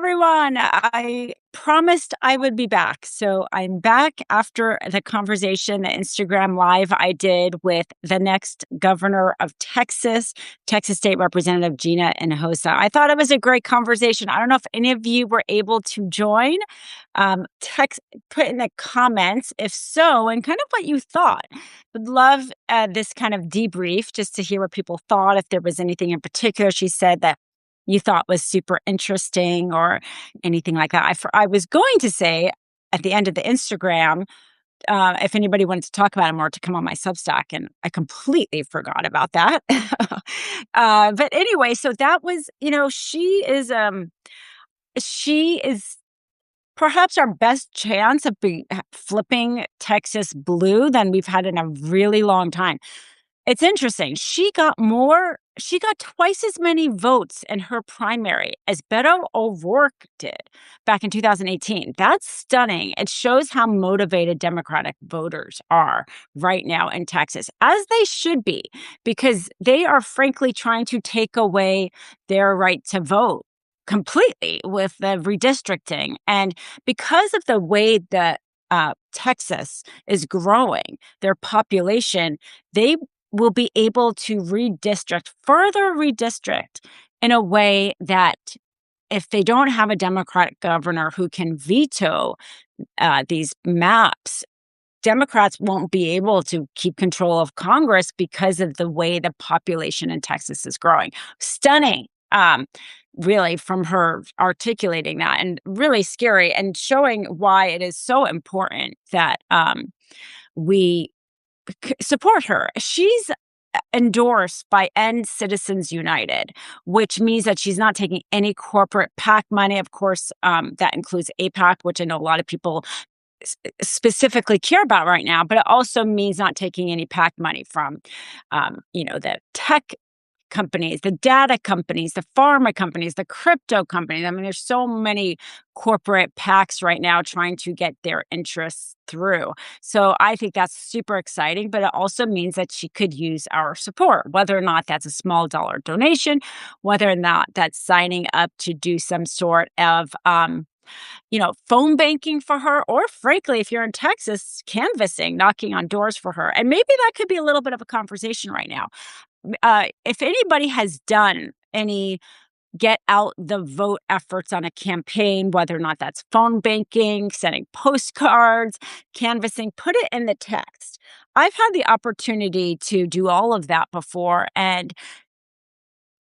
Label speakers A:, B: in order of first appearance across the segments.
A: everyone. I promised I would be back. So I'm back after the conversation, the Instagram Live I did with the next governor of Texas, Texas State Representative Gina Doll. I thought it was a great conversation. I don't know if any of you were able to join. Text, put in the comments if so, and kind of what you thought. Would love this kind of debrief just to hear what people thought. If there was anything in particular she said that you thought was super interesting or anything like that. I was going to say at the end of the Instagram, if anybody wanted to talk about it more, to come on my Substack, and I completely forgot about that. But anyway, so that was, she is perhaps our best chance of flipping Texas blue than we've had in a really long time. It's interesting. She got twice as many votes in her primary as Beto O'Rourke did back in 2018. That's stunning. It shows how motivated Democratic voters are right now in Texas, as they should be, because they are frankly trying to take away their right to vote completely with the redistricting. And because of the way that Texas is growing, their population, they will be able to further redistrict in a way that if they don't have a Democratic governor who can veto these maps, Democrats won't be able to keep control of Congress because of the way the population in Texas is growing. Stunning, really, from her articulating that, and really scary, and showing why it is so important that we support her. She's endorsed by End Citizens United, which means that she's not taking any corporate PAC money. Of course, that includes APAC, which I know a lot of people specifically care about right now, but it also means not taking any PAC money from, the tech companies, the data companies, the pharma companies, the crypto companies. I mean, there's so many corporate PACs right now trying to get their interests through. So I think that's super exciting, but it also means that she could use our support, whether or not that's a small dollar donation, whether or not that's signing up to do some sort of phone banking for her, or frankly, if you're in Texas, canvassing, knocking on doors for her. And maybe that could be a little bit of a conversation right now. If anybody has done any get out the vote efforts on a campaign, whether or not that's phone banking, sending postcards, canvassing, put it in the text. I've had the opportunity to do all of that before, and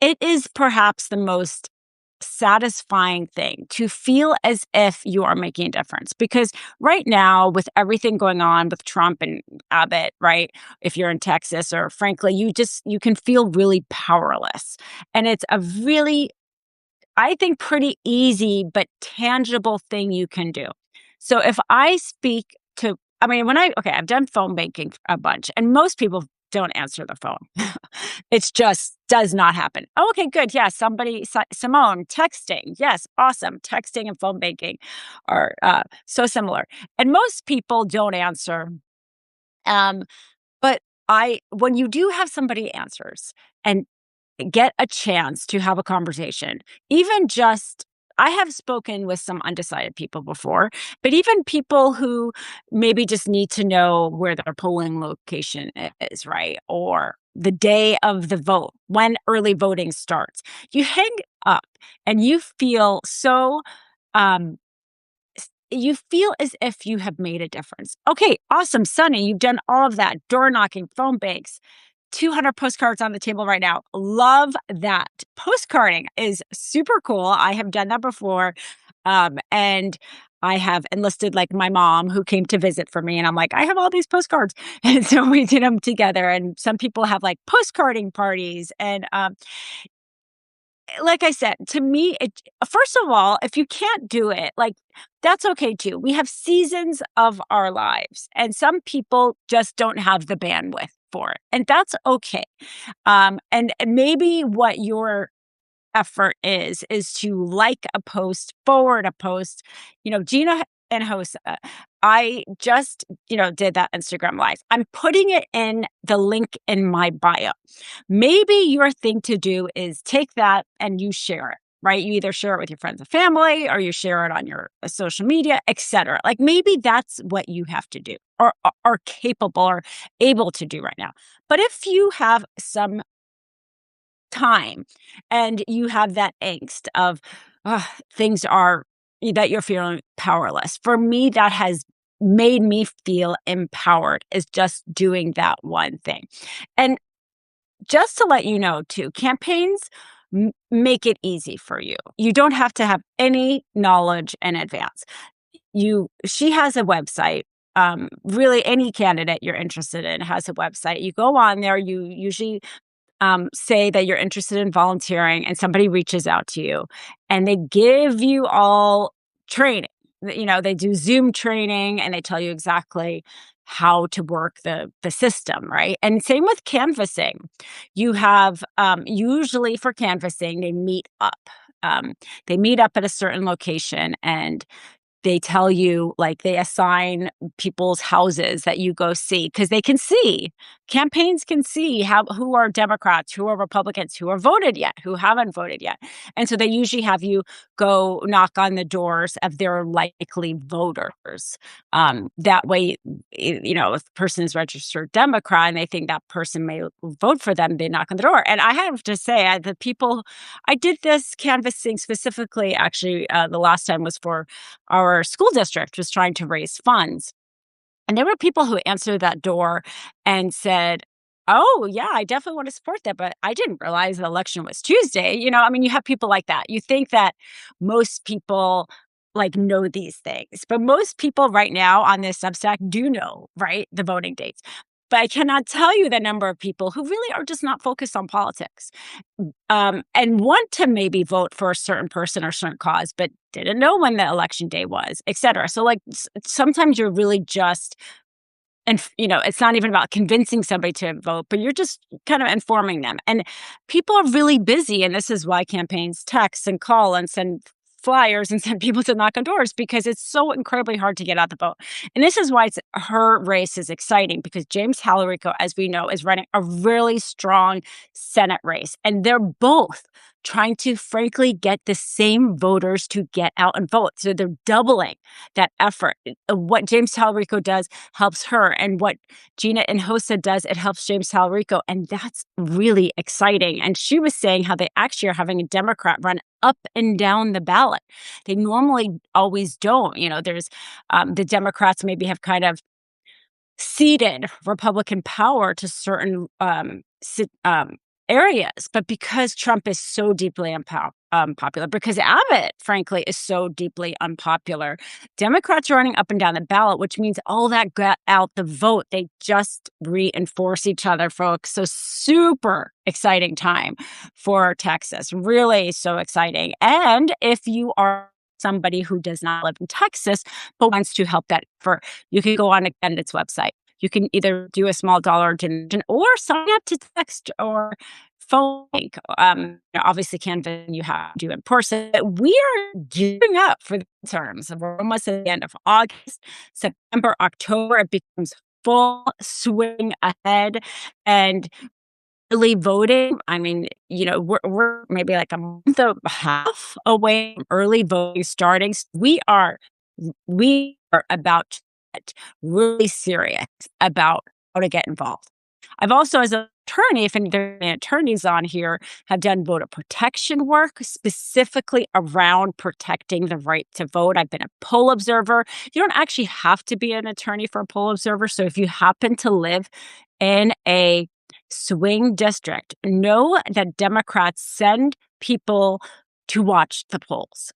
A: it is perhaps the most satisfying thing to feel as if you are making a difference. Because right now, with everything going on with Trump and Abbott, right? If you're in Texas, or frankly, you can feel really powerless. And it's a really, I think, pretty easy but tangible thing you can do. So if I speak to, I've done phone banking a bunch, and most people don't answer the phone. It just does not happen. Oh, okay, good. Yeah, Simone, texting. Yes, awesome. Texting and phone banking are so similar. And most people don't answer. But when you do have somebody answers and get a chance to have a conversation, even just, I have spoken with some undecided people before, but even people who maybe just need to know where their polling location is, right? Or the day of the vote, when early voting starts. You hang up and you feel so, you feel as if you have made a difference. Okay, awesome, Sunny, you've done all of that. Door knocking, phone banks, 200 postcards on the table right now. Love that. Postcarding is super cool. I have done that before. And I have enlisted like my mom, who came to visit for me. And I'm like, I have all these postcards. And so we did them together. And some people have like postcarding parties. And like I said, to me, first of all, if you can't do it, like, that's okay too. We have seasons of our lives, and some people just don't have the bandwidth for it, and that's okay. And maybe what your effort is to like a post, forward a post. Gina and Hosa, I just, did that Instagram Live. I'm putting it in the link in my bio. Maybe your thing to do is take that and you share it. right? You either share it with your friends and family or you share it on your social media, etc. Like maybe that's what you have to do or are capable or able to do right now. But if you have some time and you have that angst of things are that you're feeling powerless. For me, that has made me feel empowered is just doing that one thing. And just to let you know too, campaigns make it easy for you. You don't have to have any knowledge in advance. She has a website. Really, any candidate you're interested in has a website. You go on there. You usually say that you're interested in volunteering and somebody reaches out to you and they give you all training. They do Zoom training and they tell you exactly how to work the system, right? And same with canvassing. You have usually for canvassing, they meet up. They meet up at a certain location and they tell you, like, they assign people's houses that you go see because they can see. Campaigns can see who are Democrats, who are Republicans, who are voted yet, who haven't voted yet. And so they usually have you go knock on the doors of their likely voters. That way, if a person is registered Democrat and they think that person may vote for them, they knock on the door. And I have to say, I did this canvassing specifically, actually, the last time was for our school district was trying to raise funds. And there were people who answered that door and said, "Oh, yeah, I definitely want to support that, but I didn't realize the election was Tuesday." You have people like that. You think that most people like know these things, but most people right now on this Substack do know, right, the voting dates. But I cannot tell you the number of people who really are just not focused on politics and want to maybe vote for a certain person or certain cause, but didn't know when the election day was, et cetera. So, like, sometimes you're really just, and it's not even about convincing somebody to vote, but you're just kind of informing them. And people are really busy, and this is why campaigns text and call and send flyers and send people to knock on doors because it's so incredibly hard to get out the vote. And this is why her race is exciting because James Talarico, as we know, is running a really strong Senate race. And they're both trying to, frankly, get the same voters to get out and vote. So they're doubling that effort. What James Talarico does helps her. And what Gina Hinojosa does, it helps James Talarico. And that's really exciting. And she was saying how they actually are having a Democrat run up and down the ballot. They normally always don't. There's the Democrats maybe have kind of ceded Republican power to certain areas, but because Trump is so deeply unpopular, because Abbott, frankly, is so deeply unpopular, Democrats are running up and down the ballot, which means all that got out the vote. They just reinforce each other, folks. So super exciting time for Texas. Really so exciting. And if you are somebody who does not live in Texas but wants to help that effort, you can go on a candidate's website. You can either do a small dollar donation or sign up to text or phone. Obviously, Canva you have to do in person. But we are gearing up for the terms. We're almost at the end of August, September, October. It becomes full swing ahead. And early voting, I mean, we're maybe like a month and a half away from early voting starting. We are about to get really serious about how to get involved. I've also, as an attorney, if there are any attorneys on here, have done voter protection work specifically around protecting the right to vote. I've been a poll observer. You don't actually have to be an attorney for a poll observer. So if you happen to live in a swing district, know that Democrats send people to watch the polls.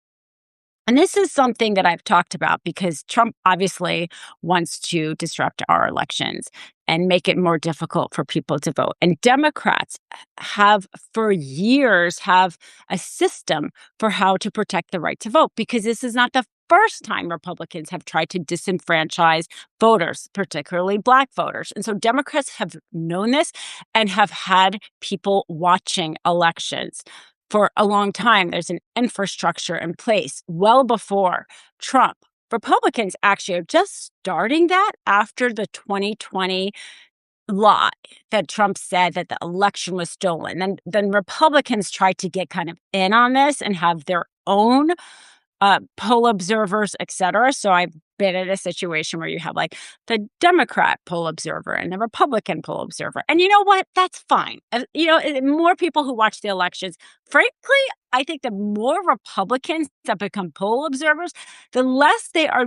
A: And this is something that I've talked about because Trump obviously wants to disrupt our elections and make it more difficult for people to vote. And Democrats have for years have a system for how to protect the right to vote because this is not the first time Republicans have tried to disenfranchise voters, particularly Black voters. And so Democrats have known this and have had people watching elections for a long time. There's an infrastructure in place well before Trump. Republicans actually are just starting that after the 2020 lie that Trump said that the election was stolen. Then Republicans tried to get kind of in on this and have their own poll observers, et cetera. So I've been in a situation where you have like the Democrat poll observer and the Republican poll observer. And you know what? That's fine. More people who watch the elections, frankly, I think the more Republicans that become poll observers, the less they are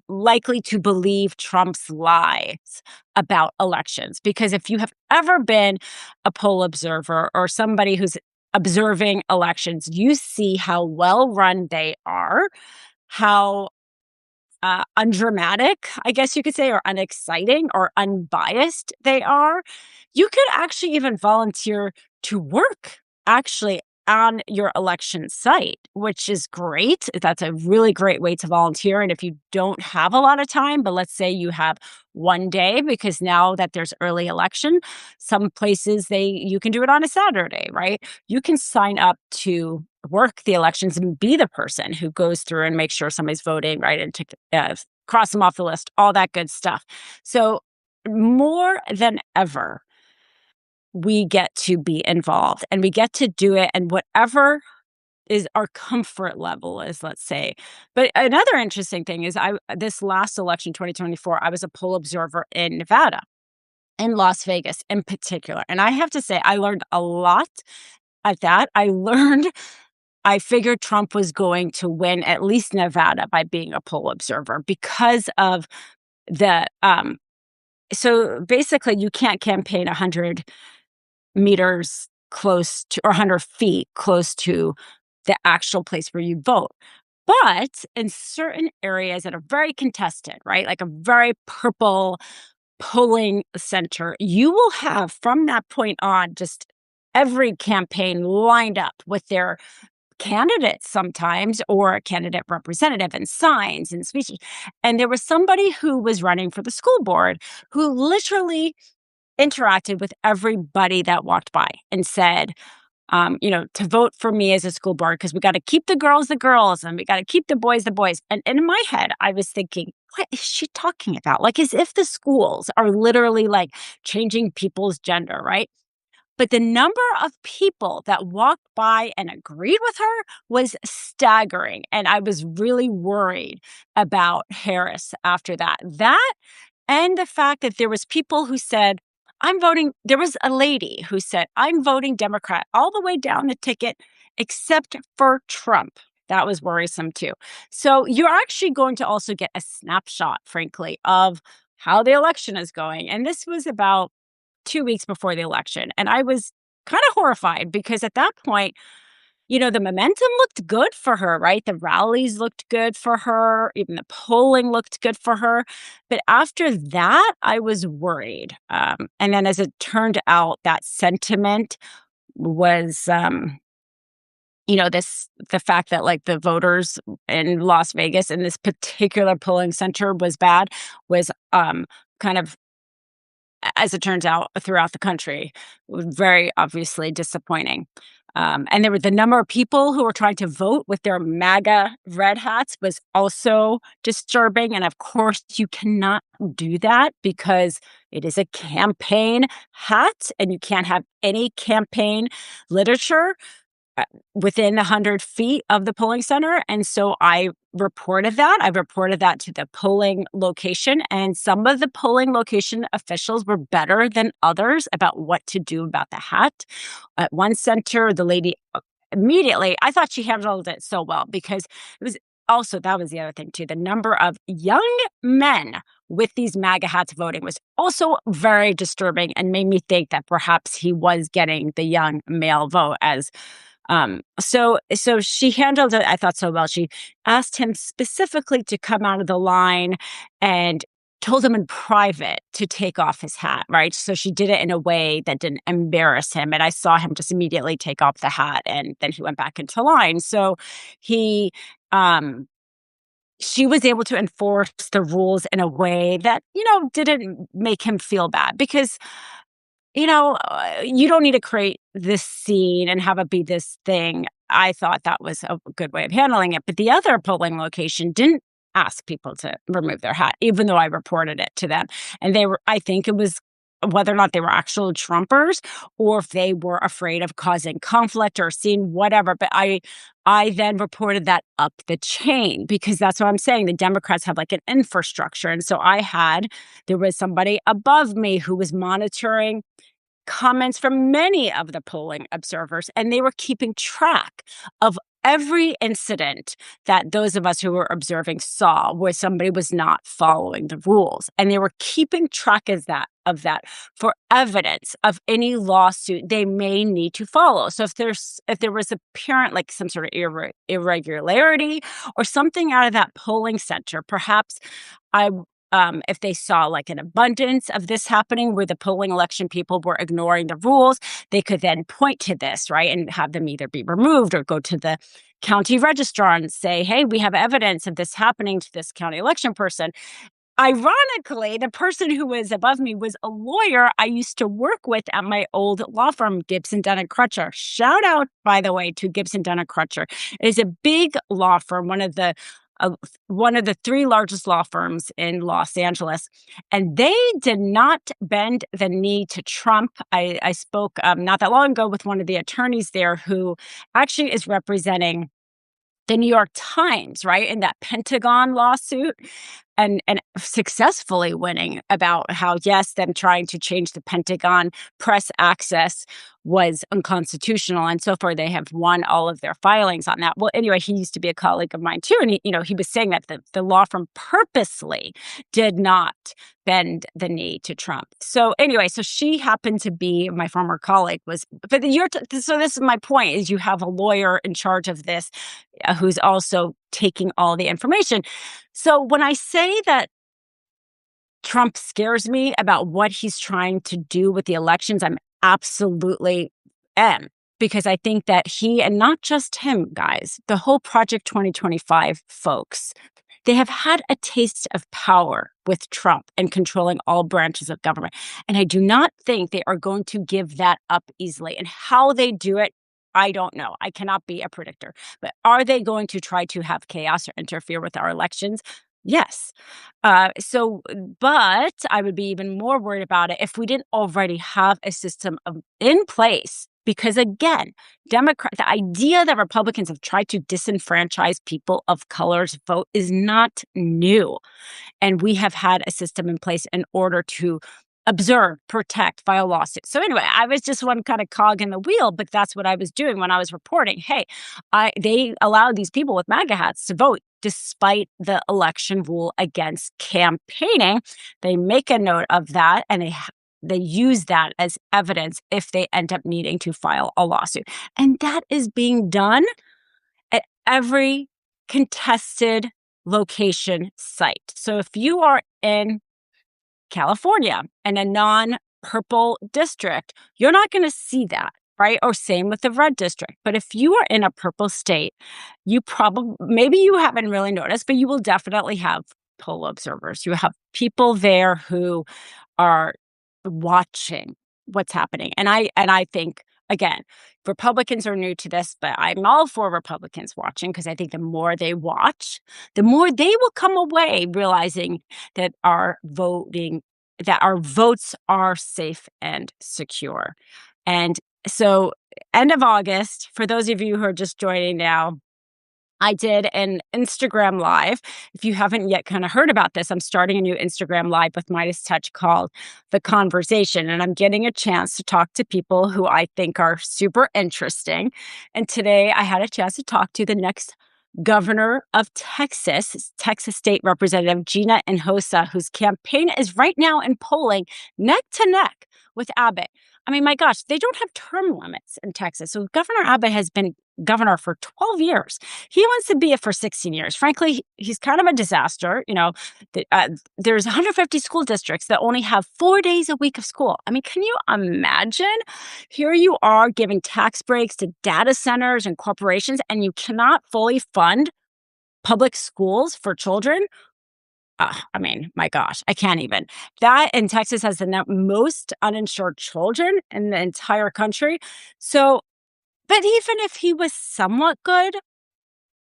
A: likely to believe Trump's lies about elections. Because if you have ever been a poll observer or somebody who's observing elections, you see how well run they are, how undramatic, I guess you could say, or unexciting or unbiased they are. You could actually even volunteer to work actually on your election site, which is great. That's a really great way to volunteer. And if you don't have a lot of time, but let's say you have one day, because now that there's early election, some places you can do it on a Saturday, right? You can sign up to work the elections and be the person who goes through and makes sure somebody's voting, right? And to cross them off the list, all that good stuff. So more than ever, we get to be involved and we get to do it, and whatever is our comfort level is, let's say. But another interesting thing is this last election, 2024, I was a poll observer in Nevada, in Las Vegas in particular. And I have to say, I learned a lot at that. I figured Trump was going to win at least Nevada by being a poll observer because of the so basically you can't campaign 100 meters close to, or 100 feet close to the actual place where you vote. But in certain areas that are very contested, right? Like a very purple polling center, you will have from that point on just every campaign lined up with their candidates sometimes, or a candidate representative, and signs and speeches. And there was somebody who was running for the school board who literally interacted with everybody that walked by and said, to vote for me as a school board because we got to keep the girls and we got to keep the boys the boys. And in my head, I was thinking, what is she talking about? Like, as if the schools are literally like changing people's gender, right? But the number of people that walked by and agreed with her was staggering. And I was really worried about Harris after that. That and the fact that there was people who said, I'm voting. There was a lady who said, I'm voting Democrat all the way down the ticket, except for Trump. That was worrisome too. So you're actually going to also get a snapshot, frankly, of how the election is going. And this was about 2 weeks before the election. And I was kind of horrified because at that point, the momentum looked good for her, right? The rallies looked good for her. Even the polling looked good for her. But after that, I was worried. And then as it turned out, that sentiment was, the fact that like the voters in Las Vegas in this particular polling center was bad was kind of, as it turns out, throughout the country, was very obviously disappointing. And there were the number of people who were trying to vote with their MAGA red hats was also disturbing. And of course, you cannot do that because it is a campaign hat and you can't have any campaign literature within 100 feet of the polling center. And so I reported that. I reported that to the polling location, and some of the polling location officials were better than others about what to do about the hat. At one center, the lady immediately, I thought she handled it so well because it was also, that was the other thing too. The number of young men with these MAGA hats voting was also very disturbing and made me think that perhaps he was getting the young male vote as so she handled it, I thought, so well. She asked him specifically to come out of the line and told him in private to take off his hat, right? So she did it in a way that didn't embarrass him. And I saw him just immediately take off the hat and then he went back into line. So she was able to enforce the rules in a way that, didn't make him feel bad because you don't need to create this scene and have it be this thing. I thought that was a good way of handling it. But the other polling location didn't ask people to remove their hat, even though I reported it to them. And I think it was whether or not they were actual Trumpers or if they were afraid of causing conflict or seeing whatever. But I then reported that up the chain because that's what I'm saying. The Democrats have like an infrastructure. And so there was somebody above me who was monitoring comments from many of the polling observers, and they were keeping track of every incident that those of us who were observing saw where somebody was not following the rules. And they were keeping track of that for evidence of any lawsuit they may need to follow. So if there was apparent like some sort of irregularity or something out of that polling center, perhaps I if they saw like an abundance of this happening where the polling election people were ignoring the rules, they could then point to this, right? And have them either be removed or go to the county registrar and say, hey, we have evidence of this happening to this county election person. Ironically, the person who was above me was a lawyer I used to work with at my old law firm, Gibson, Dunn& Crutcher. Shout out, by the way, to Gibson, Dunn& Crutcher. It is a big law firm, one of the three largest law firms in Los Angeles. And they did not bend the knee to Trump. I spoke not that long ago with one of the attorneys there who actually is representing the New York Times, right, in that Pentagon lawsuit, and successfully winning about how, yes, them trying to change the Pentagon press access was unconstitutional and so forth. They have won all of their filings on that. Well, anyway, he used to be a colleague of mine too, and he was saying that the law firm purposely did not bend the knee to Trump. So anyway, so she happened to be my former colleague. So this is my point: is you have a lawyer in charge of this who's also taking all the information. So when I say that Trump scares me about what he's trying to do with the elections, I'm absolutely am. Because I think that he, and not just him, guys, the whole Project 2025 folks, they have had a taste of power with Trump and controlling all branches of government. And I do not think they are going to give that up easily. And how they do it, I don't know. I cannot be a predictor. But are they going to try to have chaos or interfere with our elections? Yes. But I would be even more worried about it if we didn't already have a system in place. Because again, the idea that Republicans have tried to disenfranchise people of color's vote is not new. And we have had a system in place in order to observe, protect, file lawsuits. So anyway, I was just one kind of cog in the wheel, but that's what I was doing when I was reporting. Hey, they allowed these people with MAGA hats to vote despite the election rule against campaigning. They make a note of that, and they use that as evidence if they end up needing to file a lawsuit. And that is being done at every contested location site. So if you are in California and a non-purple district, you're not going to see that, right? Or same with the red district. But if you are in a purple state, maybe you haven't really noticed, but you will definitely have poll observers. You have people there who are watching what's happening. And I think, again, Republicans are new to this, but I'm all for Republicans watching because I think the more they watch, the more they will come away realizing that our votes are safe and secure. And so end of August, for those of you who are just joining now, I did an Instagram Live. If you haven't yet kind of heard about this, I'm starting a new Instagram Live with Midas Touch called The Conversation. And I'm getting a chance to talk to people who I think are super interesting. And today I had a chance to talk to the next governor of Texas, Texas State Representative Gina Hinojosa, whose campaign is right now in polling neck to neck with Abbott. I mean, my gosh, they don't have term limits in Texas. So Governor Abbott has been governor for 12 years. He wants to be it for 16 years. Frankly, he's kind of a disaster. There's 150 school districts that only have 4 days a week of school. I mean, can you imagine? Here you are giving tax breaks to data centers and corporations, and you cannot fully fund public schools for children. I mean, my gosh, I can't even. That in Texas has the most uninsured children in the entire country. So, but even if he was somewhat good,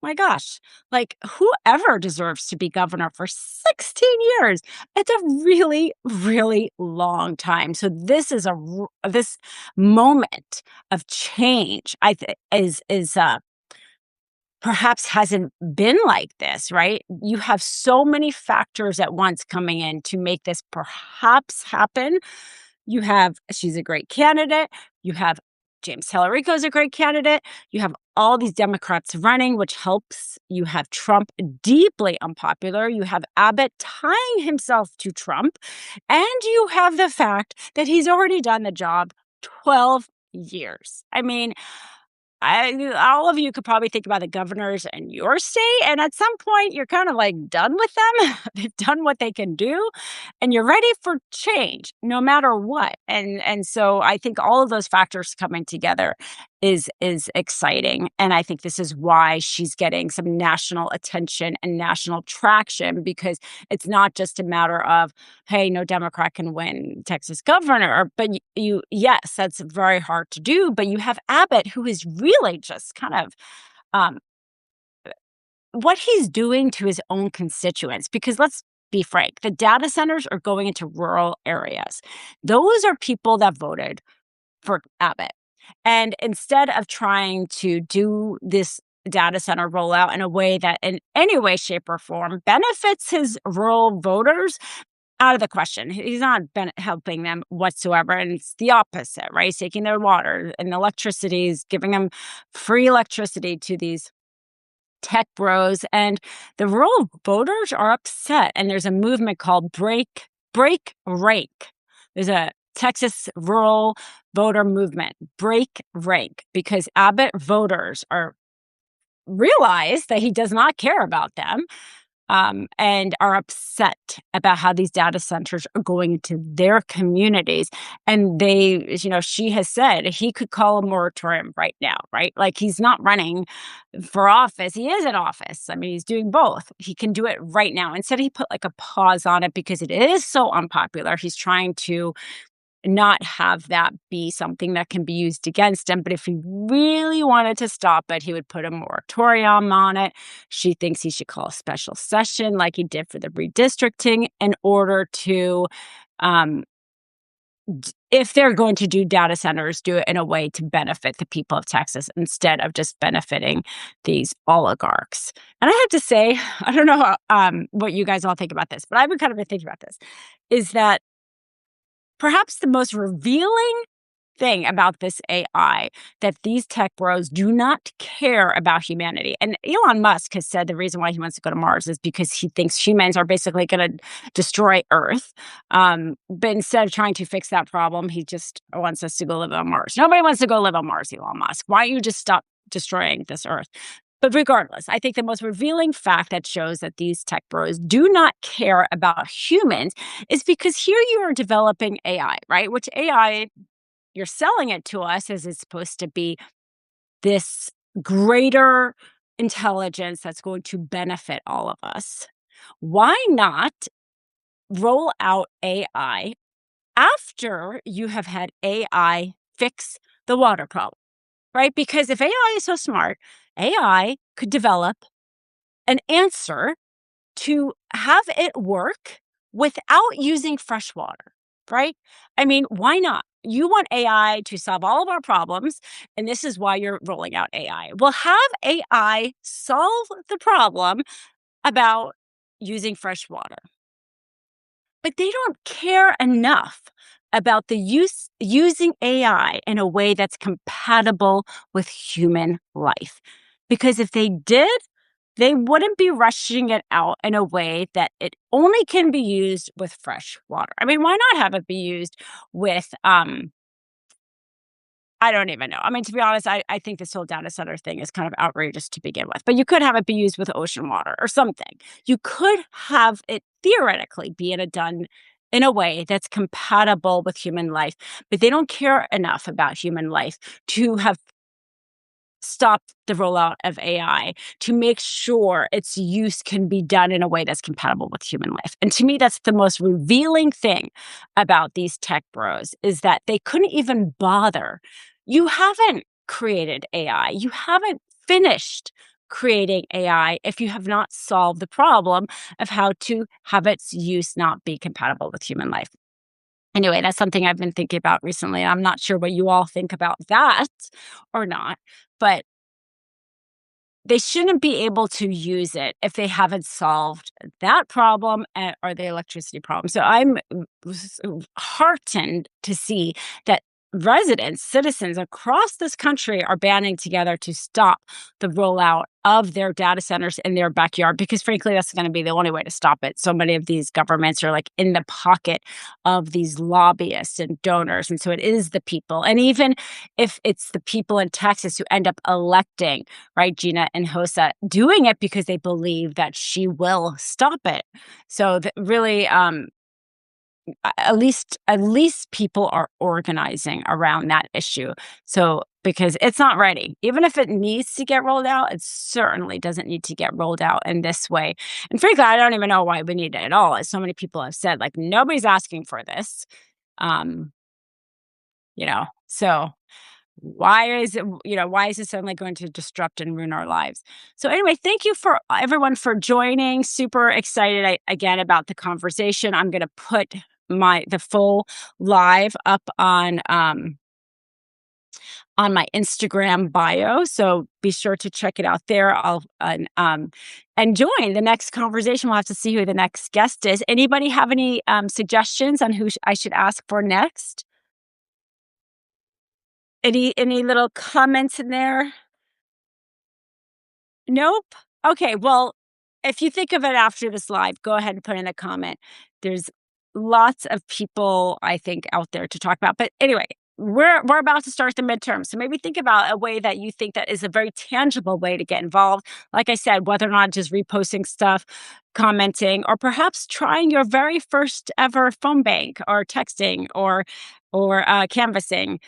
A: My gosh, like, whoever deserves to be governor for 16 years? It's a really, really long time. So this is this moment of change, perhaps hasn't been like this, right? You have so many factors at once coming in to make this perhaps happen. She's a great candidate. You have James Tallarico's a great candidate. You have all these Democrats running, which helps. You have Trump deeply unpopular. You have Abbott tying himself to Trump. And you have the fact that he's already done the job 12 years. I mean, all of you could probably think about the governors in your state, and at some point, you're kind of like done with them. They've done what they can do, and you're ready for change, no matter what. And so I think all of those factors coming together is exciting, and I think this is why she's getting some national attention and national traction, because it's not just a matter of, hey, no Democrat can win Texas governor. But yes, that's very hard to do. But you have Abbott, who is really just kind of um, what he's doing to his own constituents. Because let's be frank, the data centers are going into rural areas. Those are people that voted for Abbott. And instead of trying to do this data center rollout in a way that in any way, shape, or form benefits his rural voters, out of the question. He's not helping them whatsoever. And it's the opposite, right? He's taking their water and electricity, he's giving them free electricity to these tech bros. And the rural voters are upset. And there's a movement called Break Rank. There's a Texas rural voter movement, Break Rank, because Abbott voters are realize that he does not care about them, and are upset about how these data centers are going into their communities. And she has said he could call a moratorium right now, right? Like, he's not running for office. He is in office. I mean, he's doing both. He can do it right now. Instead, he put like a pause on it because it is so unpopular. He's trying to not have that be something that can be used against him. But if he really wanted to stop it, he would put a moratorium on it. She thinks he should call a special session like he did for the redistricting in order to, if they're going to do data centers, do it in a way to benefit the people of Texas instead of just benefiting these oligarchs. And I have to say, I don't know what you guys all think about this, but I've been kind of thinking about this, is that perhaps the most revealing thing about this AI, that these tech bros do not care about humanity. And Elon Musk has said the reason why he wants to go to Mars is because he thinks humans are basically going to destroy Earth. But instead of trying to fix that problem, he just wants us to go live on Mars. Nobody wants to go live on Mars, Elon Musk. Why don't you just stop destroying this Earth? But regardless, I think the most revealing fact that shows that these tech bros do not care about humans is because here you are developing AI, right? Which AI, you're selling it to us as it's supposed to be this greater intelligence that's going to benefit all of us. Why not roll out AI after you have had AI fix the water problem? Right? Because if AI is so smart, AI could develop an answer to have it work without using fresh water, right? I mean, why not? You want AI to solve all of our problems, and this is why you're rolling out AI. Well, have AI solve the problem about using fresh water. But they don't care enough about the using AI in a way that's compatible with human life. Because if they did, they wouldn't be rushing it out in a way that it only can be used with fresh water. I mean, why not have it be used with I don't even know. I mean, to be honest, I think this whole data center thing is kind of outrageous to begin with. But you could have it be used with ocean water or something. You could have it theoretically done in a way that's compatible with human life. But they don't care enough about human life to have stop the rollout of AI to make sure its use can be done in a way that's compatible with human life. And to me, that's the most revealing thing about these tech bros, is that they couldn't even bother. You haven't created AI. You haven't finished creating AI if you have not solved the problem of how to have its use not be compatible with human life. Anyway, that's something I've been thinking about recently. I'm not sure what you all think about that or not, but they shouldn't be able to use it if they haven't solved that problem or the electricity problem. So I'm heartened to see that residents, citizens across this country are banding together to stop the rollout of their data centers in their backyard because frankly that's going to be the only way to stop it. So many of these governments are like in the pocket of these lobbyists and donors, and so it is the people. And even if it's the people in Texas who end up electing, right, Gina and Hosa, doing it because they believe that she will stop it. So really, at least people are organizing around that issue. So because it's not ready. Even if it needs to get rolled out, it certainly doesn't need to get rolled out in this way. And frankly, I don't even know why we need it at all. As so many people have said, like nobody's asking for this. Um, so why is it suddenly going to disrupt and ruin our lives? So anyway, thank you for everyone for joining. Super excited again about the conversation. I'm going to put the full live up on my Instagram bio, so be sure to check it out there. I'll and join the next conversation. We'll have to see who the next guest is. Anybody have any suggestions on who I should ask for next? Any little comments in there? Nope? Okay, well, if you think of it after this live, go ahead and put in a comment. There's lots of people, I think, out there to talk about. But anyway, we're about to start the midterm. So maybe think about a way that you think that is a very tangible way to get involved. Like I said, whether or not just reposting stuff, commenting, or perhaps trying your very first ever phone bank or texting or canvassing.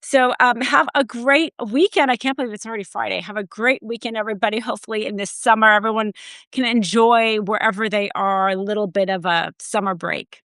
A: So, have a great weekend. I can't believe it's already Friday. Have a great weekend, everybody. Hopefully, in this summer, everyone can enjoy wherever they are a little bit of a summer break.